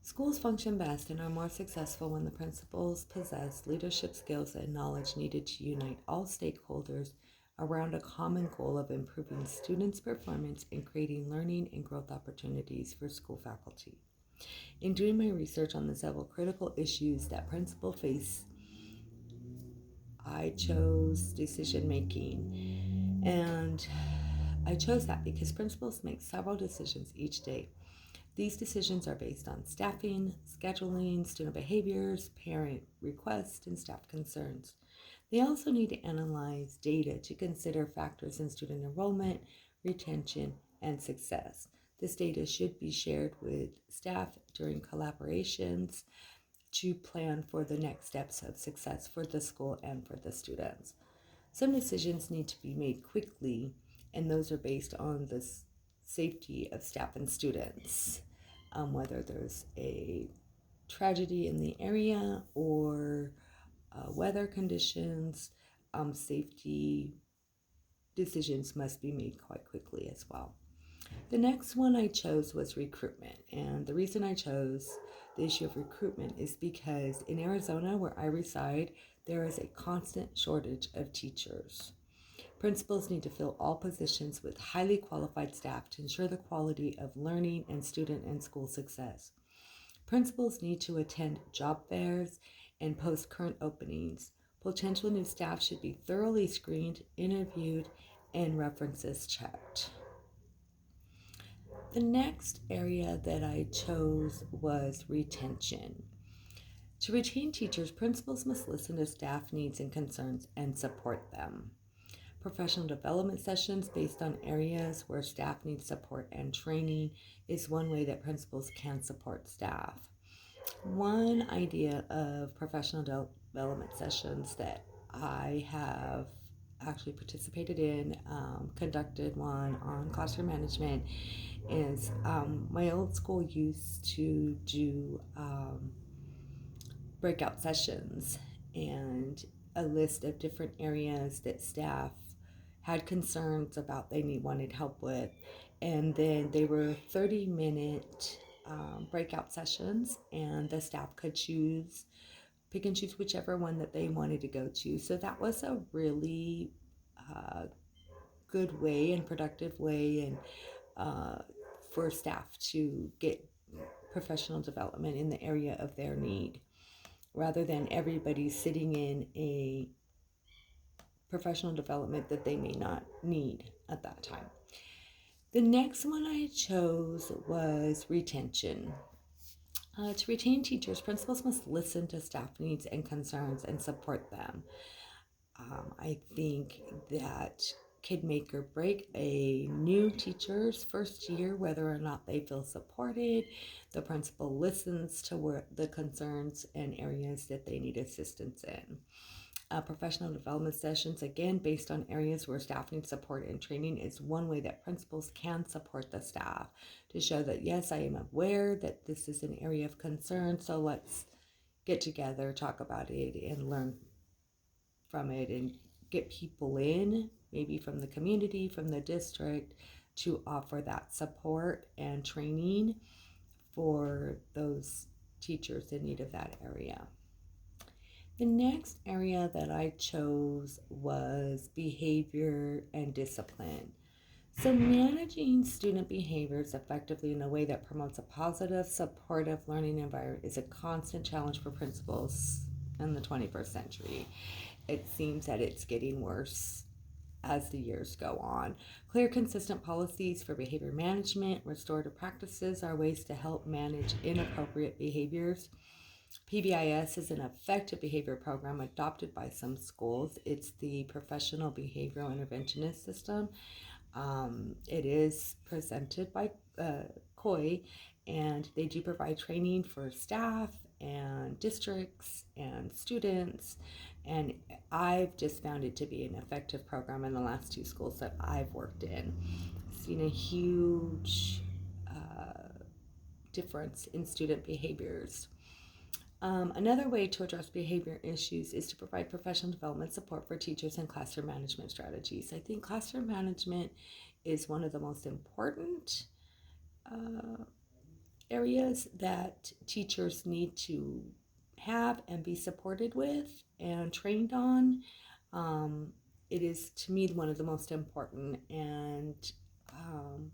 Schools function best and are more successful when the principals possess leadership skills and knowledge needed to unite all stakeholders around a common goal of improving students' performance and creating learning and growth opportunities for school faculty. In doing my research on the several critical issues that principals face, I chose decision making. And I chose that because principals make several decisions each day. These decisions are based on staffing, scheduling, student behaviors, parent requests, and staff concerns. They also need to analyze data to consider factors in student enrollment, retention, and success. This data should be shared with staff during collaborations to plan for the next steps of success for the school and for the students. Some decisions need to be made quickly, and those are based on the safety of staff and students, whether there's a tragedy in the area or weather conditions. Safety decisions must be made quite quickly as well. The next one I chose was recruitment. And the reason I chose the issue of recruitment is because in Arizona, where I reside, there is a constant shortage of teachers. Principals need to fill all positions with highly qualified staff to ensure the quality of learning and student and school success. Principals need to attend job fairs and post current openings. Potential new staff should be thoroughly screened, interviewed, and references checked. The next area that I chose was retention. To retain teachers, principals must listen to staff needs and concerns and support them. Professional development sessions based on areas where staff needs support and training is one way that principals can support staff. One idea of professional development sessions that I have actually participated in, conducted one on classroom management, is my old school used to do breakout sessions and a list of different areas that staff had concerns about wanted help with, and then they were 30-minute breakout sessions, and the staff could pick and choose whichever one that they wanted to go to. So that was a really good way and productive way and for staff to get professional development in the area of their need, rather than everybody sitting in a professional development that they may not need at that time. The next one I chose was retention. To retain teachers, principals must listen to staff needs and concerns and support them. I think that could make or break a new teacher's first year, whether or not they feel supported. The principal listens to the concerns and areas that they need assistance in. Professional development sessions, again, based on areas where staff needs support and training, is one way that principals can support the staff to show that, yes, I am aware that this is an area of concern, so let's get together, talk about it, and learn from it, and get people in, maybe from the community, from the district, to offer that support and training for those teachers in need of that area. The next area that I chose was behavior and discipline. So, managing student behaviors effectively in a way that promotes a positive, supportive learning environment is a constant challenge for principals in the 21st century. It seems that it's getting worse as the years go on. Clear, consistent policies for behavior management, restorative practices are ways to help manage inappropriate behaviors. PBIS is an effective behavior program adopted by some schools. It's the Professional Behavioral Interventionist System. It is presented by COI, and they do provide training for staff and districts and students. And I've just found it to be an effective program in the last two schools that I've worked in. Seen a huge difference in student behaviors. Another way to address behavior issues is to provide professional development support for teachers and classroom management strategies. I think classroom management is one of the most important areas that teachers need to have and be supported with and trained on. Um, it is to me one of the most important, and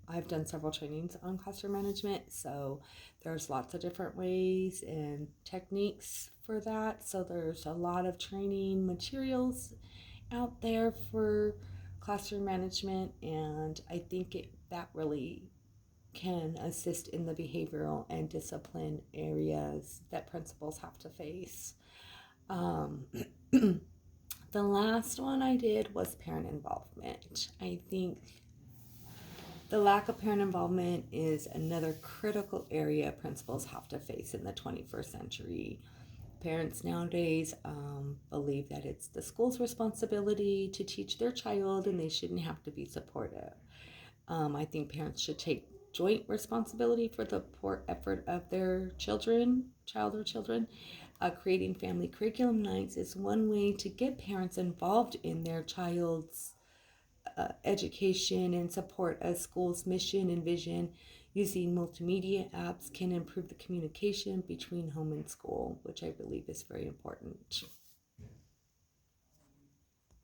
I've done several trainings on classroom management, so there's lots of different ways and techniques for that. So there's a lot of training materials out there for classroom management, and I think that really can assist in the behavioral and discipline areas that principals have to face. Um, the last one I did was parent involvement. I think the lack of parent involvement is another critical area principals have to face in the 21st century. Parents nowadays believe that it's the school's responsibility to teach their child and they shouldn't have to be supportive. I think parents should take joint responsibility for the poor effort of their child or children. Creating family curriculum nights is one way to get parents involved in their child's education and support a school's mission and vision. Using multimedia apps can improve the communication between home and school, which I believe is very important.